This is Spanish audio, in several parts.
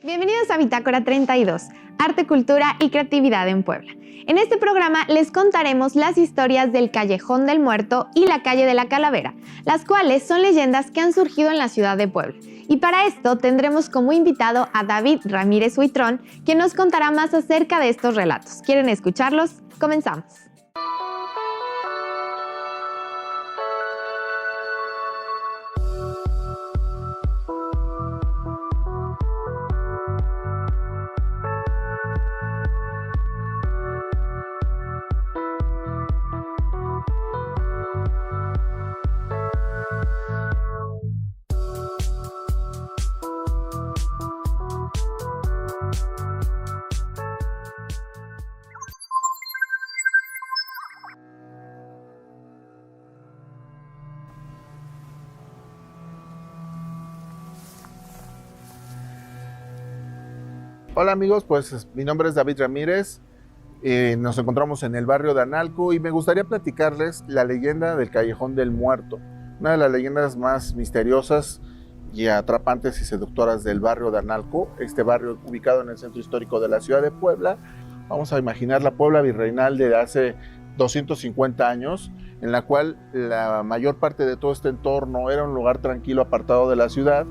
Bienvenidos a Bitácora 32, Arte, Cultura y Creatividad en Puebla. En este programa les contaremos las historias del Callejón del Muerto y la Calle de la Calavera, las cuales son leyendas que han surgido en la ciudad de Puebla. Y para esto tendremos como invitado a David Ramírez Huitrón, quien nos contará más acerca de estos relatos. ¿Quieren escucharlos? Comenzamos. Hola amigos, pues mi nombre es David Ramírez, nos encontramos en el barrio de Analco y me gustaría platicarles la leyenda del Callejón del Muerto, una de las leyendas más misteriosas y atrapantes y seductoras del barrio de Analco, este barrio ubicado en el centro histórico de la ciudad de Puebla. Vamos a imaginar la Puebla virreinal de hace 250 años, en la cual la mayor parte de todo este entorno era un lugar tranquilo apartado de la ciudad,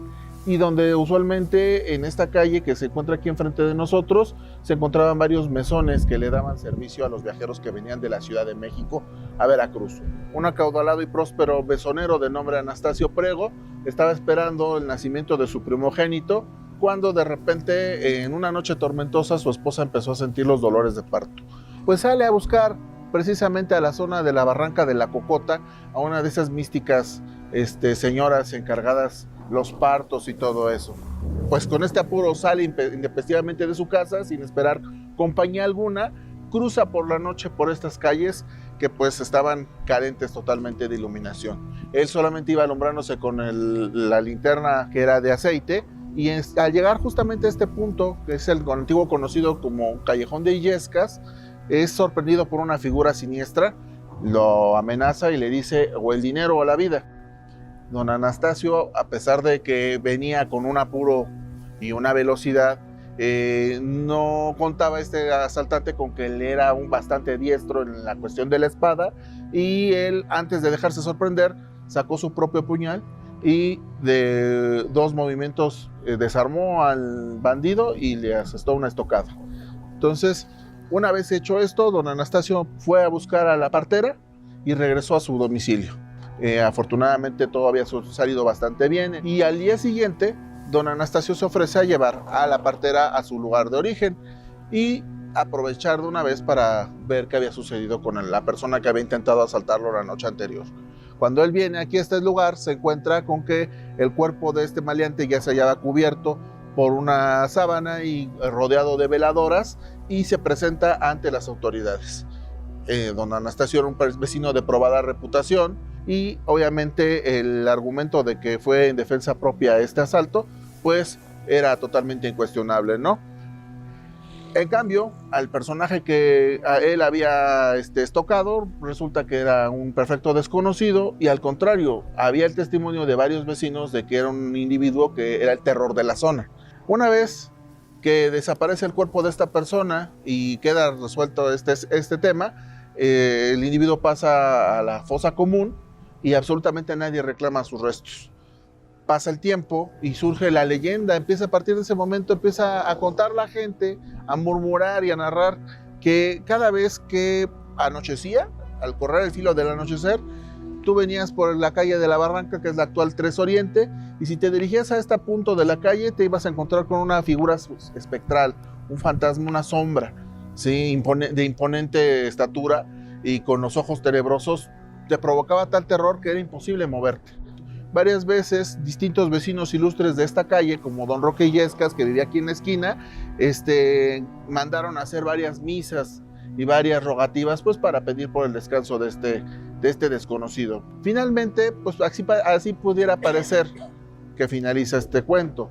y donde usualmente en esta calle que se encuentra aquí enfrente de nosotros se encontraban varios mesones que le daban servicio a los viajeros que venían de la Ciudad de México a Veracruz. Un acaudalado y próspero mesonero de nombre Anastasio Prego estaba esperando el nacimiento de su primogénito cuando de repente en una noche tormentosa su esposa empezó a sentir los dolores de parto. Pues sale a buscar precisamente a la zona de la Barranca de la Cocota a una de esas místicas señoras encargadas los partos y todo eso. Pues con este apuro sale intempestivamente de su casa sin esperar compañía alguna, cruza por la noche por estas calles que pues estaban carentes totalmente de iluminación. Él solamente iba alumbrándose con la linterna que era de aceite, y al llegar justamente a este punto, que es el antiguo conocido como Callejón de Illescas, es sorprendido por una figura siniestra, lo amenaza y le dice o el dinero o la vida. Don Anastasio, a pesar de que venía con un apuro y una velocidad, no contaba este asaltante con que él era un bastante diestro en la cuestión de la espada, y él, antes de dejarse sorprender, sacó su propio puñal y de dos movimientos desarmó al bandido y le asestó una estocada. Entonces, una vez hecho esto, don Anastasio fue a buscar a la partera y regresó a su domicilio. Afortunadamente todo había salido bastante bien, y al día siguiente don Anastasio se ofrece a llevar a la partera a su lugar de origen y aprovechar de una vez para ver qué había sucedido con la persona que había intentado asaltarlo la noche anterior. Cuando él viene aquí a este lugar, se encuentra con que el cuerpo de este maleante ya se hallaba cubierto por una sábana y rodeado de veladoras, y se presenta ante las autoridades. Don Anastasio era un vecino de probada reputación, y obviamente el argumento de que fue en defensa propia este asalto pues era totalmente incuestionable, ¿no? En cambio, al personaje que a él había estocado, resulta que era un perfecto desconocido, y al contrario, había el testimonio de varios vecinos de que era un individuo que era el terror de la zona. Una vez que desaparece el cuerpo de esta persona y queda resuelto este tema, el individuo pasa a la fosa común y absolutamente nadie reclama sus restos. Pasa el tiempo y surge la leyenda, a partir de ese momento empieza a contar la gente, a murmurar y a narrar que cada vez que anochecía, al correr el filo del anochecer, tú venías por la calle de la Barranca, que es la actual 3 Oriente, y si te dirigías a este punto de la calle te ibas a encontrar con una figura espectral, un fantasma, una sombra, ¿sí? De imponente estatura y con los ojos tenebrosos. Te provocaba tal terror que era imposible moverte. Varias veces distintos vecinos ilustres de esta calle, como don Roque Illescas, que vivía aquí en la esquina, mandaron a hacer varias misas y varias rogativas pues para pedir por el descanso de este desconocido. Finalmente, pues así pudiera parecer que finaliza este cuento,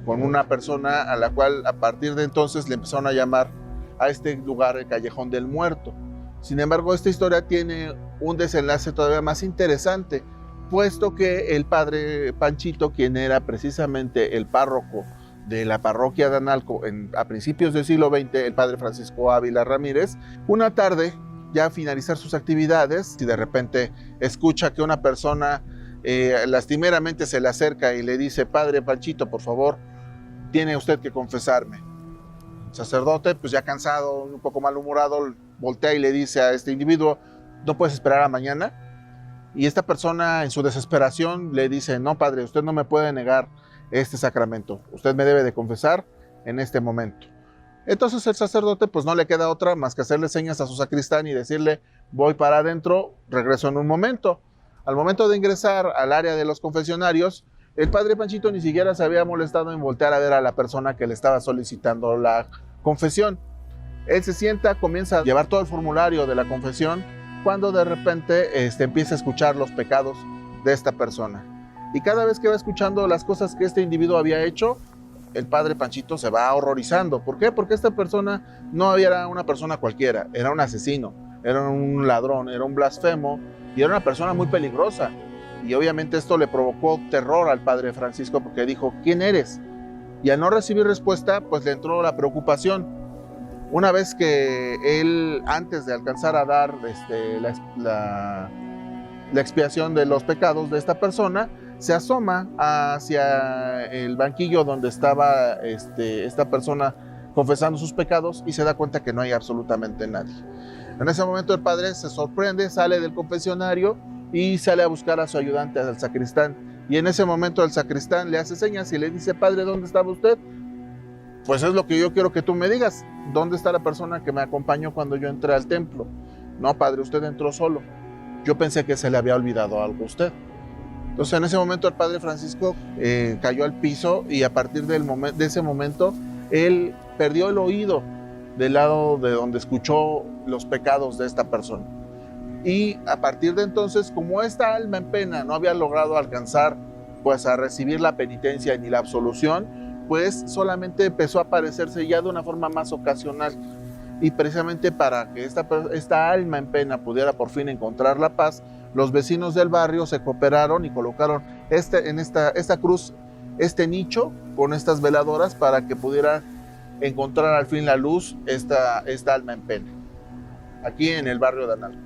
con una persona a la cual a partir de entonces le empezaron a llamar a este lugar el Callejón del Muerto. Sin embargo, esta historia tiene un desenlace todavía más interesante, puesto que el padre Panchito, quien era precisamente el párroco de la parroquia de Analco a principios del siglo XX, el padre Francisco Ávila Ramírez, una tarde, ya a finalizar sus actividades, y de repente escucha que una persona lastimeramente se le acerca y le dice: padre Panchito, por favor, tiene usted que confesarme. El sacerdote, pues ya cansado, un poco malhumorado, voltea y le dice a este individuo: ¿no puedes esperar a mañana? Y esta persona, en su desesperación, le dice: no, padre, usted no me puede negar este sacramento, usted me debe de confesar en este momento. Entonces el sacerdote pues no le queda otra más que hacerle señas a su sacristán y decirle: voy para adentro, regreso en un momento. Al momento de ingresar al área de los confesionarios, el padre Panchito ni siquiera se había molestado en voltear a ver a la persona que le estaba solicitando la confesión. Él se sienta, comienza a llevar todo el formulario de la confesión, cuando de repente empieza a escuchar los pecados de esta persona. Y cada vez que va escuchando las cosas que este individuo había hecho, el padre Panchito se va horrorizando. ¿Por qué? Porque esta persona no era una persona cualquiera, era un asesino, era un ladrón, era un blasfemo y era una persona muy peligrosa. Y obviamente esto le provocó terror al padre Francisco, porque dijo: ¿quién eres? Y al no recibir respuesta, pues le entró la preocupación. Una vez que él, antes de alcanzar a dar la expiación de los pecados de esta persona, se asoma hacia el banquillo donde estaba esta persona confesando sus pecados y se da cuenta que no hay absolutamente nadie. En ese momento el padre se sorprende, sale del confesionario y sale a buscar a su ayudante, al sacristán. Y en ese momento el sacristán le hace señas y le dice: padre, ¿dónde estaba usted? Pues es lo que yo quiero que tú me digas. ¿Dónde está la persona que me acompañó cuando yo entré al templo? No, padre, usted entró solo. Yo pensé que se le había olvidado algo a usted. Entonces en ese momento el padre Francisco cayó al piso y a partir de ese momento él perdió el oído del lado de donde escuchó los pecados de esta persona. Y a partir de entonces, como esta alma en pena no había logrado alcanzar pues a recibir la penitencia ni la absolución, pues solamente empezó a aparecerse ya de una forma más ocasional. Y precisamente para que esta alma en pena pudiera por fin encontrar la paz, los vecinos del barrio se cooperaron y colocaron en esta cruz, este nicho con estas veladoras para que pudiera encontrar al fin la luz esta alma en pena, aquí en el barrio de Analco.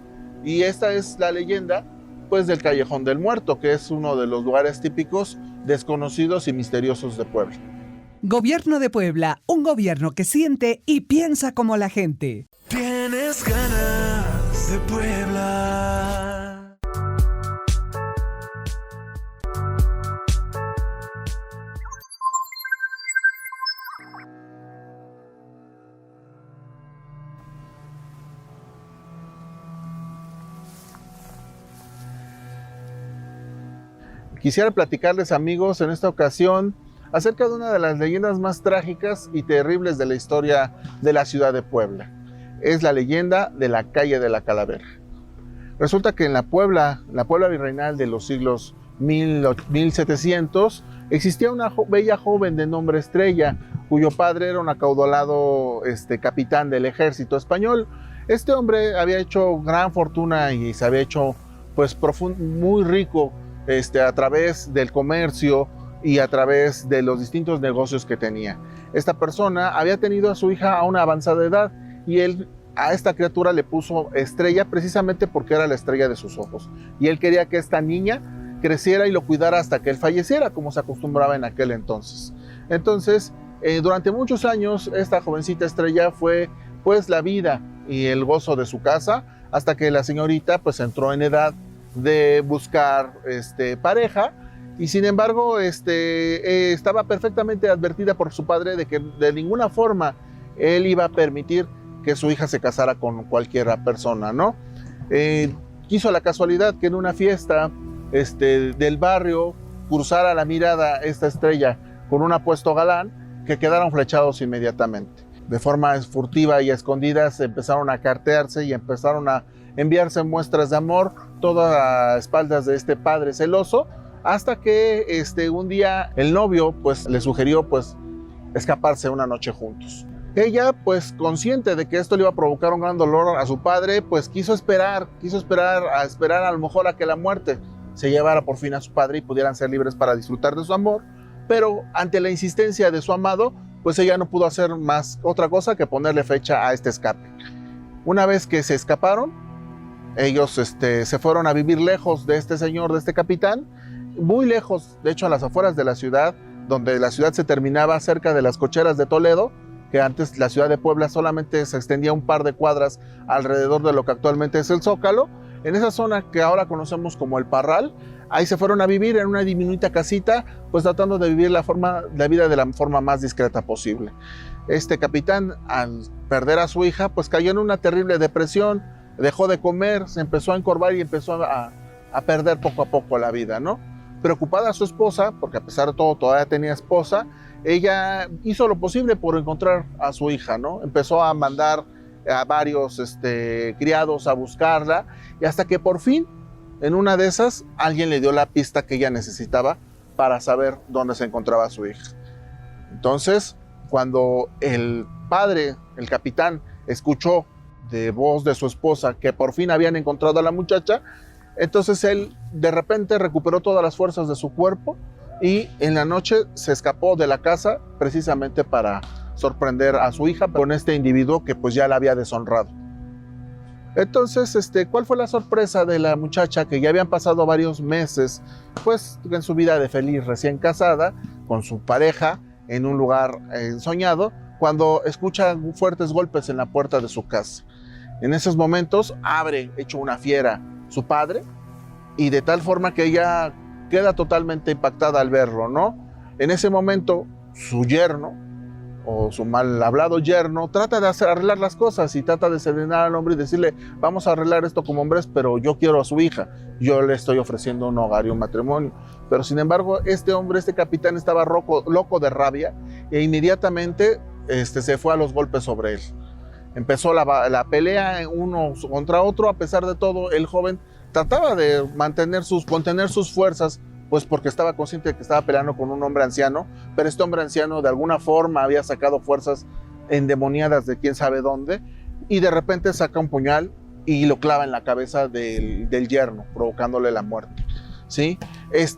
Y esta es la leyenda pues del Callejón del Muerto, que es uno de los lugares típicos, desconocidos y misteriosos de Puebla. Gobierno de Puebla, un gobierno que siente y piensa como la gente. Tienes ganas de Puebla. Quisiera platicarles, amigos, en esta ocasión acerca de una de las leyendas más trágicas y terribles de la historia de la ciudad de Puebla. Es la leyenda de la calle de la Calavera. Resulta que en la Puebla virreinal de los siglos 1700, existía una bella joven de nombre Estrella, cuyo padre era un acaudalado capitán del ejército español. Este hombre había hecho gran fortuna y se había hecho pues muy rico a través del comercio y a través de los distintos negocios que tenía. Esta persona había tenido a su hija a una avanzada edad y él a esta criatura le puso Estrella precisamente porque era la estrella de sus ojos. Y él quería que esta niña creciera y lo cuidara hasta que él falleciera, como se acostumbraba en aquel entonces. Entonces, durante muchos años, esta jovencita Estrella fue pues la vida y el gozo de su casa, hasta que la señorita pues entró en edad de buscar pareja. Y sin embargo, estaba perfectamente advertida por su padre de que de ninguna forma él iba a permitir que su hija se casara con cualquier persona, ¿no? Quiso la casualidad que en una fiesta del barrio cruzara la mirada esta Estrella con un apuesto galán, que quedaron flechados inmediatamente. De forma furtiva y escondidas empezaron a cartearse y empezaron a enviarse muestras de amor, todas a espaldas de este padre celoso, hasta que un día el novio pues le sugirió pues escaparse una noche juntos. Ella, pues consciente de que esto le iba a provocar un gran dolor a su padre, pues quiso esperar a lo mejor a que la muerte se llevara por fin a su padre y pudieran ser libres para disfrutar de su amor. pero ante la insistencia de su amado, pues ella no pudo hacer más otra cosa que ponerle fecha a este escape. Una vez que se escaparon, ellos se fueron a vivir lejos de este señor, de este capitán, muy lejos, de hecho a las afueras de la ciudad, donde la ciudad se terminaba cerca de las cocheras de Toledo, que antes la ciudad de Puebla solamente se extendía un par de cuadras alrededor de lo que actualmente es el Zócalo. En esa zona que ahora conocemos como el Parral, ahí se fueron a vivir en una diminuta casita, pues tratando de vivir la vida de la forma más discreta posible. Este capitán, al perder a su hija, pues cayó en una terrible depresión, dejó de comer, se empezó a encorvar y empezó a perder poco a poco la vida, ¿no? Preocupada su esposa, porque a pesar de todo todavía tenía esposa, ella hizo lo posible por encontrar a su hija, ¿no? Empezó a mandar a varios criados a buscarla, y hasta que por fin, en una de esas, alguien le dio la pista que ella necesitaba para saber dónde se encontraba su hija. Entonces, cuando el padre, el capitán, escuchó de voz de su esposa que por fin habían encontrado a la muchacha, entonces él de repente recuperó todas las fuerzas de su cuerpo y en la noche se escapó de la casa precisamente para sorprender a su hija con este individuo que pues ya la había deshonrado. Entonces, ¿cuál fue la sorpresa de la muchacha? Que ya habían pasado varios meses pues en su vida de feliz recién casada con su pareja en un lugar soñado, cuando escucha fuertes golpes en la puerta de su casa. En esos momentos abre, hecho una fiera, su padre, y de tal forma que ella queda totalmente impactada al verlo, ¿no? En ese momento, su yerno, o su mal hablado yerno, trata de arreglar las cosas y trata de serenar al hombre y decirle, vamos a arreglar esto como hombres, pero yo quiero a su hija, yo le estoy ofreciendo un hogar y un matrimonio. Pero sin embargo, este hombre, este capitán, estaba loco de rabia e inmediatamente se fue a los golpes sobre él. Empezó la pelea uno contra otro. A pesar de todo, el joven trataba de contener sus fuerzas, pues porque estaba consciente de que estaba peleando con un hombre anciano, pero este hombre anciano de alguna forma había sacado fuerzas endemoniadas de quién sabe dónde, y de repente saca un puñal y lo clava en la cabeza del yerno, provocándole la muerte. ¿Sí? Es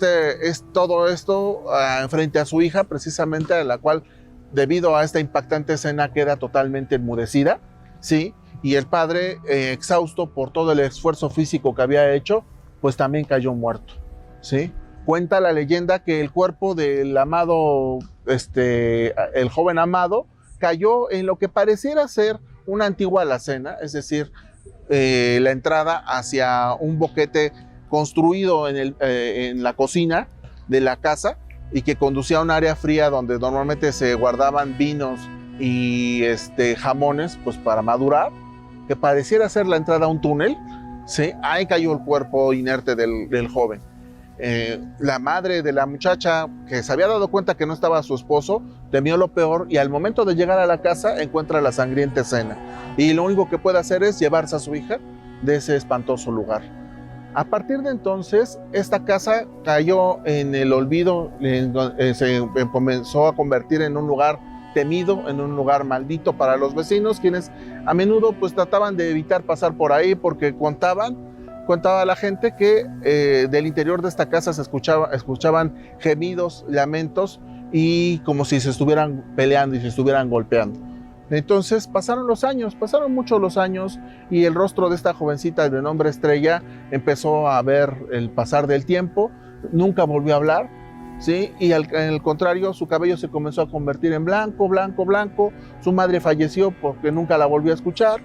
todo esto frente a su hija, precisamente, a la cual, debido a esta impactante escena, queda totalmente enmudecida, ¿sí? Y el padre, exhausto por todo el esfuerzo físico que había hecho, pues también cayó muerto, ¿sí? Cuenta la leyenda que el cuerpo del amado, el joven amado, cayó en lo que pareciera ser una antigua alacena, es decir, la entrada hacia un boquete construido en la cocina de la casa y que conducía a un área fría donde normalmente se guardaban vinos y jamones pues para madurar, que pareciera ser la entrada a un túnel, ¿sí? Ahí cayó el cuerpo inerte del joven. La madre de la muchacha, que se había dado cuenta que no estaba su esposo, temió lo peor y al momento de llegar a la casa encuentra la sangrienta escena y lo único que puede hacer es llevarse a su hija de ese espantoso lugar. A partir de entonces, esta casa cayó en el olvido, se comenzó a convertir en un lugar temido, en un lugar maldito para los vecinos, quienes a menudo pues trataban de evitar pasar por ahí porque contaba la gente que del interior de esta casa se escuchaban gemidos, lamentos y como si se estuvieran peleando y se estuvieran golpeando. Entonces pasaron muchos los años y el rostro de esta jovencita de nombre Estrella empezó a ver el pasar del tiempo, nunca volvió a hablar, ¿sí? Y en el contrario, su cabello se comenzó a convertir en blanco, blanco, blanco. Su madre falleció porque nunca la volvió a escuchar.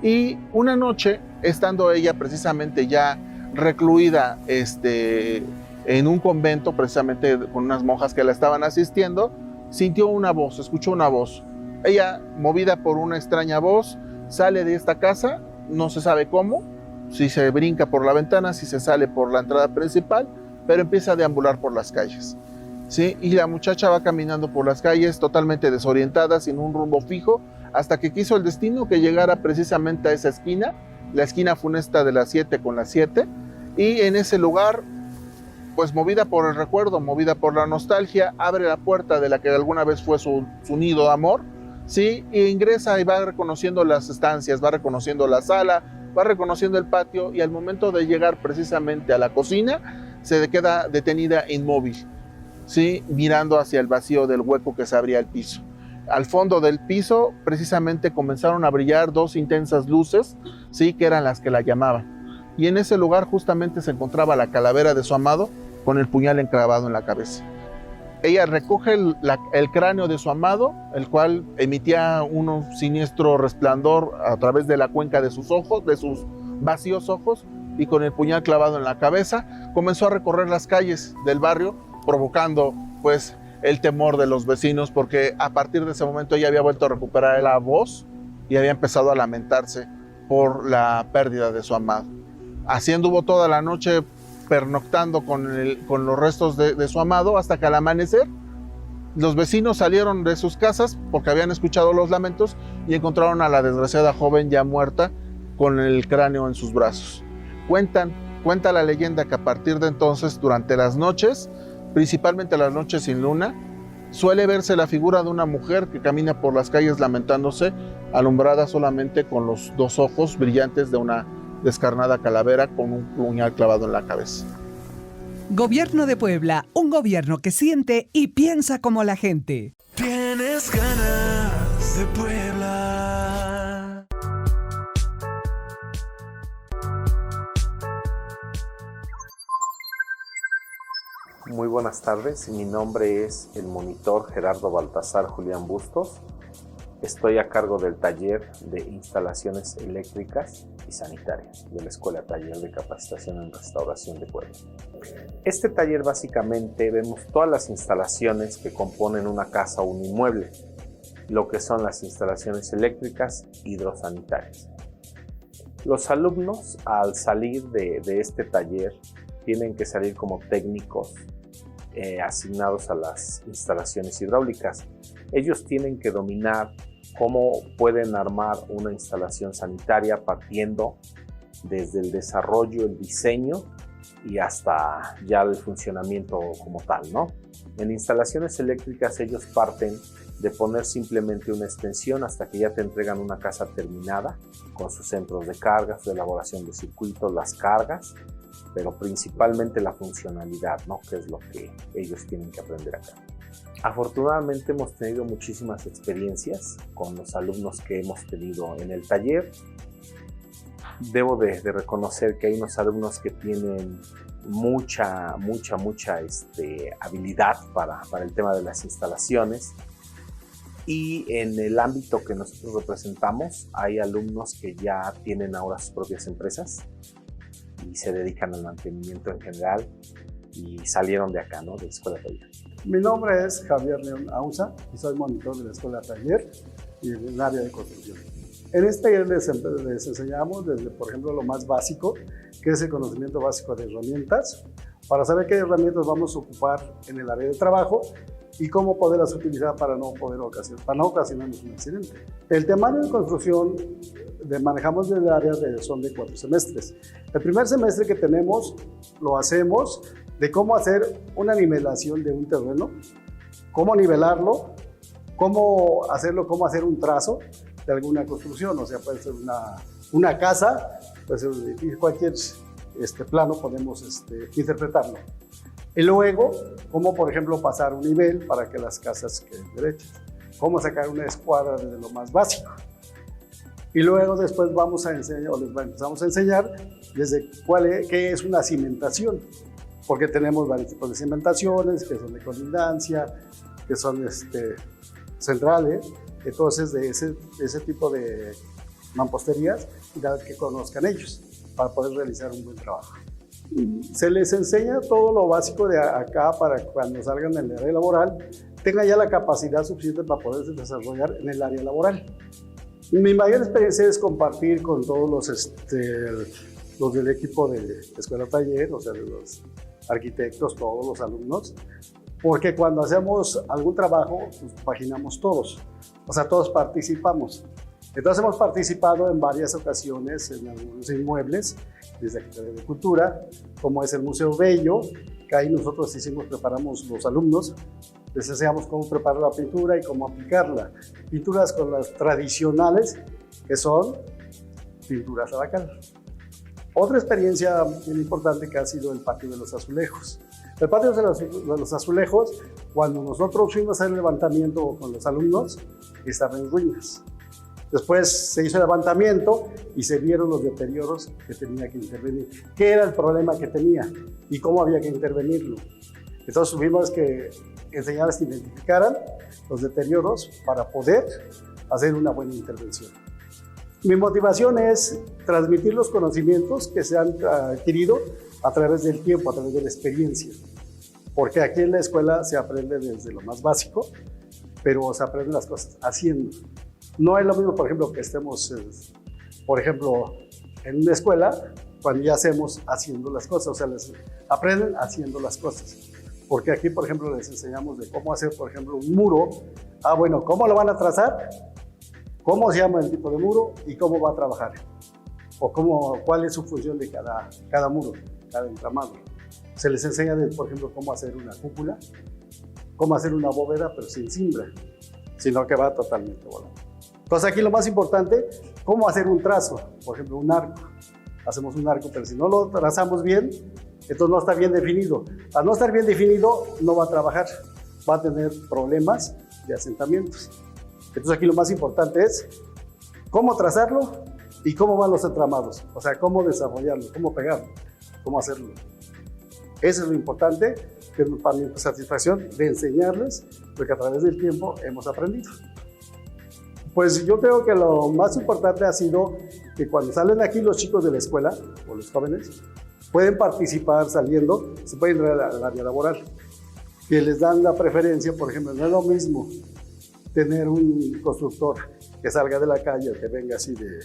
Y una noche, estando ella precisamente ya recluida en un convento, precisamente con unas monjas que la estaban asistiendo, escuchó una voz. Ella, movida por una extraña voz, sale de esta casa, no se sabe cómo, si se brinca por la ventana, si se sale por la entrada principal, pero empieza a deambular por las calles, ¿sí? Y la muchacha va caminando por las calles totalmente desorientada, sin un rumbo fijo, hasta que quiso el destino que llegara precisamente a esa esquina, la esquina funesta de las 7 con las 7, y en ese lugar, pues movida por el recuerdo, movida por la nostalgia, abre la puerta de la que alguna vez fue su nido de amor, ¿sí? Y ingresa y va reconociendo las estancias, va reconociendo la sala, va reconociendo el patio, y al momento de llegar precisamente a la cocina, se queda detenida inmóvil, ¿sí? Mirando hacia el vacío del hueco que se abría el piso. Al fondo del piso precisamente comenzaron a brillar 2 intensas luces, ¿sí? Que eran las que la llamaban. Y en ese lugar justamente se encontraba la calavera de su amado con el puñal enclavado en la cabeza. Ella recoge el cráneo de su amado, el cual emitía un siniestro resplandor a través de la cuenca de sus ojos, de sus vacíos ojos, y con el puñal clavado en la cabeza comenzó a recorrer las calles del barrio, provocando pues el temor de los vecinos, porque a partir de ese momento ella había vuelto a recuperar la voz y había empezado a lamentarse por la pérdida de su amado. Así anduvo toda la noche pernoctando con los restos de su amado, hasta que al amanecer los vecinos salieron de sus casas porque habían escuchado los lamentos y encontraron a la desgraciada joven ya muerta con el cráneo en sus brazos. Cuenta la leyenda que a partir de entonces, durante las noches, principalmente las noches sin luna, suele verse la figura de una mujer que camina por las calles lamentándose, alumbrada solamente con los 2 ojos brillantes de una descarnada calavera con un puñal clavado en la cabeza. Gobierno de Puebla, un gobierno que siente y piensa como la gente. Tienes ganas de Puebla. Muy buenas tardes, mi nombre es el monitor Gerardo Baltasar Julián Bustos. Estoy a cargo del taller de instalaciones eléctricas y sanitarias de la Escuela Taller de Capacitación en Restauración de Puebla. Este taller básicamente vemos todas las instalaciones que componen una casa o un inmueble, lo que son las instalaciones eléctricas hidrosanitarias. Los alumnos al salir de este taller tienen que salir como técnicos asignados a las instalaciones hidráulicas. Ellos tienen que dominar cómo pueden armar una instalación sanitaria partiendo desde el desarrollo, el diseño y hasta ya el funcionamiento como tal, ¿no? En instalaciones eléctricas ellos parten de poner simplemente una extensión hasta que ya te entregan una casa terminada con sus centros de carga, su elaboración de circuitos, las cargas, pero principalmente la funcionalidad, ¿no? Que es lo que ellos tienen que aprender acá. Afortunadamente hemos tenido muchísimas experiencias con los alumnos que hemos tenido en el taller. Debo de reconocer que hay unos alumnos que tienen mucha habilidad para el tema de las instalaciones, y en el ámbito que nosotros representamos hay alumnos que ya tienen ahora sus propias empresas y se dedican al mantenimiento en general y salieron de acá, ¿no? De la Escuela Taller. Mi nombre es Javier León Ausa y soy monitor de la Escuela Taller y en el área de construcción. En este taller les enseñamos desde, por ejemplo, lo más básico, que es el conocimiento básico de herramientas, para saber qué herramientas vamos a ocupar en el área de trabajo y cómo poderlas utilizar para no ocasionarnos un accidente. El temario de construcción manejamos desde áreas son de 4 semestres. El primer semestre que tenemos lo hacemos de cómo hacer una nivelación de un terreno, cómo nivelarlo, cómo hacer un trazo de alguna construcción, o sea, puede ser una casa, puede ser un edificio, cualquier plano podemos interpretarlo. Y luego, cómo, por ejemplo, pasar un nivel para que las casas queden derechas, cómo sacar una escuadra desde lo más básico. Y luego después empezamos a enseñar desde qué es una cimentación, porque tenemos varios tipos de cimentaciones, que son de colindancia, que son centrales. Entonces, de ese tipo de mamposterías, que conozcan ellos para poder realizar un buen trabajo. Se les enseña todo lo básico de acá para cuando salgan en el área laboral, tengan ya la capacidad suficiente para poderse desarrollar en el área laboral. Mi mayor experiencia es compartir con todos los del equipo de Escuela Taller, o sea, de los arquitectos, todos los alumnos, porque cuando hacemos algún trabajo, pues paginamos todos, o sea, todos participamos. Entonces hemos participado en varias ocasiones en algunos inmuebles, desde la Secretaría de Cultura, como es el Museo Bello, que ahí nosotros preparamos los alumnos, les enseñamos cómo preparar la pintura y cómo aplicarla. Pinturas con las tradicionales, que son pinturas a la cal. Otra experiencia bien importante que ha sido el patio de los azulejos. El patio de los azulejos, cuando nosotros fuimos a hacer el levantamiento con los alumnos, estaba en ruinas. Después se hizo el levantamiento y se vieron los deterioros que tenía que intervenir. ¿Qué era el problema que tenía y cómo había que intervenirlo? Entonces tuvimos que enseñarles que identificaran los deterioros para poder hacer una buena intervención. Mi motivación es transmitir los conocimientos que se han adquirido a través del tiempo, a través de la experiencia. Porque aquí en la escuela se aprende desde lo más básico, pero se aprenden las cosas haciendo. No es lo mismo, por ejemplo, que estemos, por ejemplo, en una escuela, cuando ya hacemos haciendo las cosas, o sea, les aprenden haciendo las cosas. Porque aquí, por ejemplo, les enseñamos de cómo hacer, por ejemplo, un muro. Bueno, ¿cómo lo van a trazar? ¿Cómo se llama el tipo de muro? ¿Y cómo va a trabajar? O cuál es su función de cada muro, cada entramado. Se les enseña, por ejemplo, cómo hacer una cúpula, cómo hacer una bóveda, pero sin cimbra, sino que va totalmente volando. Entonces aquí lo más importante, cómo hacer un trazo, por ejemplo, un arco. Hacemos un arco, pero si no lo trazamos bien, entonces no está bien definido. Al no estar bien definido, no va a trabajar, va a tener problemas de asentamientos. Entonces aquí lo más importante es cómo trazarlo y cómo van los entramados, o sea, cómo desarrollarlo, cómo pegarlo, cómo hacerlo. Eso es lo importante, que es para mi satisfacción de enseñarles lo que a través del tiempo hemos aprendido. Pues yo creo que lo más importante ha sido que cuando salen aquí los chicos de la escuela, o los jóvenes, pueden participar saliendo, se pueden ir al área laboral, que les dan la preferencia. Por ejemplo, no es lo mismo tener un constructor que salga de la calle, que venga así de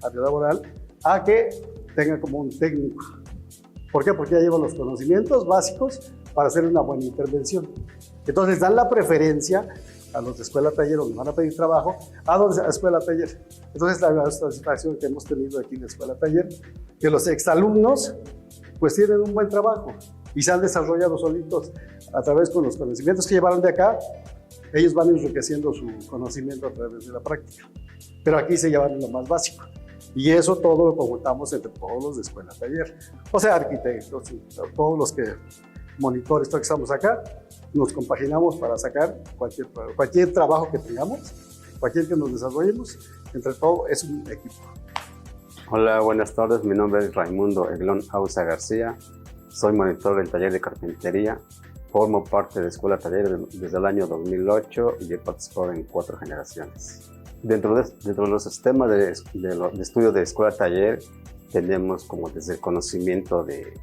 área laboral, a que tenga como un técnico. ¿Por qué? Porque ya lleva los conocimientos básicos para hacer una buena intervención. Entonces dan la preferencia a los de escuela taller, donde van a pedir trabajo, a los de escuela taller. Entonces la satisfacción que hemos tenido aquí en la escuela taller, que los exalumnos pues tienen un buen trabajo y se han desarrollado solitos a través con los conocimientos que llevaron de acá. Ellos van enriqueciendo su conocimiento a través de la práctica. Pero aquí se llevan lo más básico. Y eso todo lo conjuntamos entre todos los de escuela taller. O sea, arquitectos, todos los que monitores, todos que estamos acá, nos compaginamos para sacar cualquier trabajo que tengamos, cualquier que nos desarrollemos. Entre todo es un equipo. Hola, buenas tardes. Mi nombre es Raimundo Eglón Ausa García. Soy monitor del taller de carpintería. Formo parte de Escuela Taller desde el año 2008 y he participado en 4 generaciones. Dentro de los sistemas de estudio de Escuela Taller tenemos como desde el conocimiento de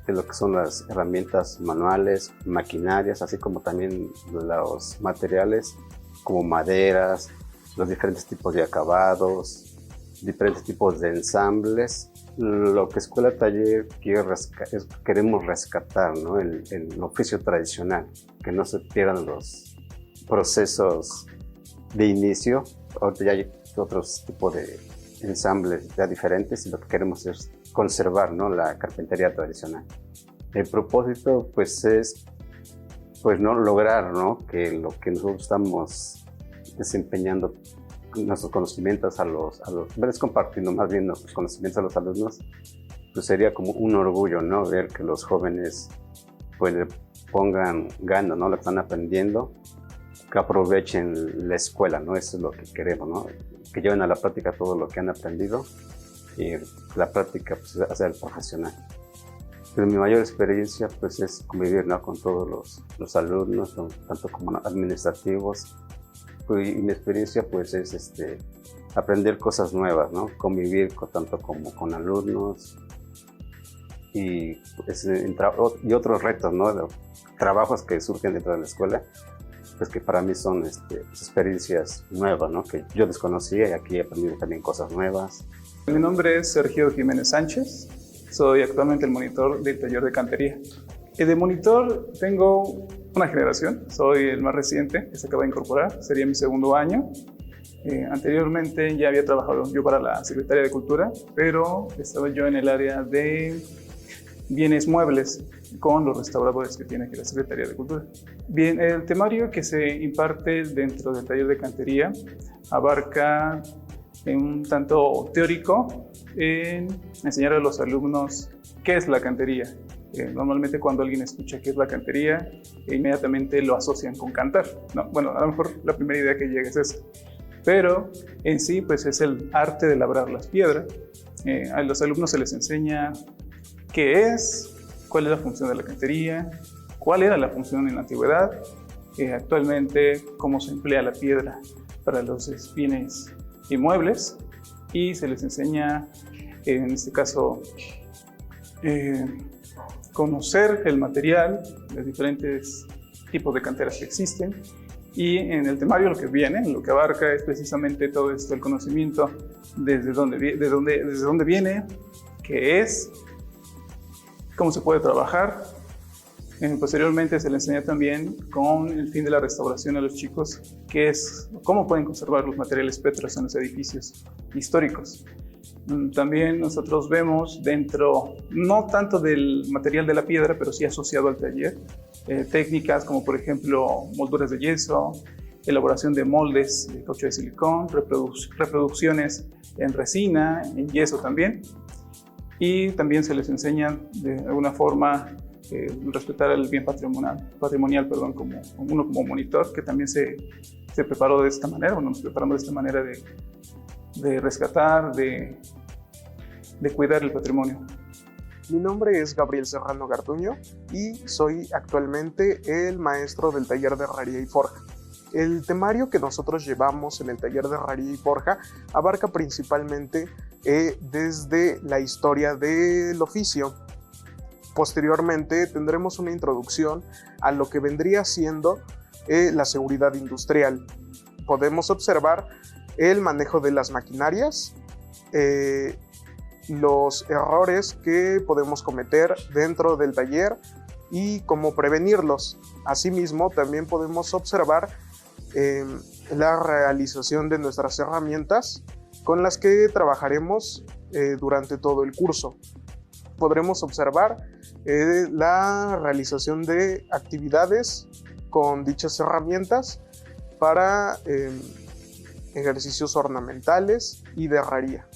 lo que son las herramientas manuales, maquinarias, así como también los materiales como maderas, los diferentes tipos de acabados, diferentes tipos de ensambles. Lo que Escuela Taller queremos rescatar, ¿no? el oficio tradicional, que no se pierdan los procesos de inicio. Ahorita ya hay otros tipos de ensambles ya diferentes y lo que queremos es conservar, ¿no? La carpintería tradicional. El propósito pues es ¿no? lograr, ¿no? que lo que nosotros estamos desempeñando nuestros conocimientos compartiendo más bien nuestros conocimientos a los alumnos, pues sería como un orgullo, ¿no? Ver que los jóvenes pues le pongan ganas, ¿no? Lo que están aprendiendo, que aprovechen la escuela, ¿no? Eso es lo que queremos, ¿no? Que lleven a la práctica todo lo que han aprendido y la práctica pues hacer el profesional. Pero mi mayor experiencia pues es convivir, ¿no? Con todos los alumnos, tanto como administrativos. Y mi experiencia pues es aprender cosas nuevas, ¿no? Convivir tanto como con alumnos y otros retos, ¿no? Trabajos que surgen dentro de la escuela, pues que para mí son experiencias nuevas, ¿no? Que yo desconocía y aquí he aprendido también cosas nuevas. Mi nombre es Sergio Jiménez Sánchez, soy actualmente el monitor del taller de cantería. De monitor tengo una generación, soy el más reciente que se acaba de incorporar, sería mi segundo año. Anteriormente ya había trabajado yo para la Secretaría de Cultura, pero estaba yo en el área de bienes muebles con los restauradores que tiene aquí la Secretaría de Cultura. Bien, el temario que se imparte dentro del taller de cantería abarca un tanto teórico en enseñar a los alumnos qué es la cantería, Normalmente cuando alguien escucha qué es la cantería, inmediatamente lo asocian con cantar, ¿no? Bueno, a lo mejor la primera idea que llega es esa. Pero en sí, pues es el arte de labrar las piedras. A los alumnos se les enseña qué es, cuál es la función de la cantería, cuál era la función en la antigüedad, actualmente cómo se emplea la piedra para los bienes inmuebles, y se les enseña, en este caso, conocer el material, los diferentes tipos de canteras que existen, y en el temario lo que viene, lo que abarca es precisamente todo esto, el conocimiento desde dónde viene, qué es, cómo se puede trabajar. Posteriormente se le enseña también, con el fin de la restauración a los chicos, qué es, cómo pueden conservar los materiales pétreos en los edificios históricos. También nosotros vemos dentro, no tanto del material de la piedra, pero sí asociado al taller, técnicas como por ejemplo molduras de yeso, elaboración de moldes de caucho de silicón, reproducciones en resina, en yeso también. Y también se les enseña de alguna forma respetar el bien patrimonial, como uno como monitor, que también se preparó de esta manera. Bueno, nos preparamos de esta manera de rescatar, de cuidar el patrimonio. Mi nombre es Gabriel Serrano Garduño y soy actualmente el maestro del taller de Herrería y Forja. El temario que nosotros llevamos en el taller de Herrería y Forja abarca principalmente desde la historia del oficio. Posteriormente tendremos una introducción a lo que vendría siendo la seguridad industrial. Podemos observar el manejo de las maquinarias, los errores que podemos cometer dentro del taller y cómo prevenirlos. Asimismo, también podemos observar la realización de nuestras herramientas con las que trabajaremos durante todo el curso. Podremos observar la realización de actividades con dichas herramientas para ejercicios ornamentales y de herrería.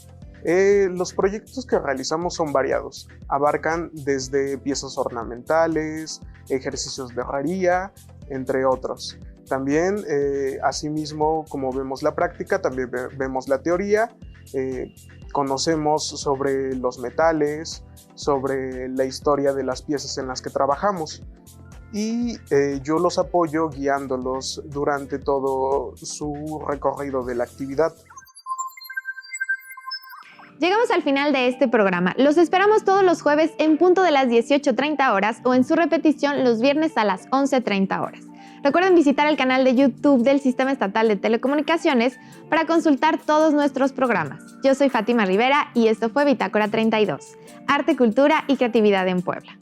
Los proyectos que realizamos son variados, abarcan desde piezas ornamentales, ejercicios de herrería, entre otros. También, asimismo, como vemos la práctica, también vemos la teoría, conocemos sobre los metales, sobre la historia de las piezas en las que trabajamos. Y yo los apoyo guiándolos durante todo su recorrido de la actividad. Llegamos al final de este programa. Los esperamos todos los jueves en punto de las 18:30 horas o en su repetición los viernes a las 11:30 horas. Recuerden visitar el canal de YouTube del Sistema Estatal de Telecomunicaciones para consultar todos nuestros programas. Yo soy Fátima Rivera y esto fue Bitácora 32, Arte, Cultura y Creatividad en Puebla.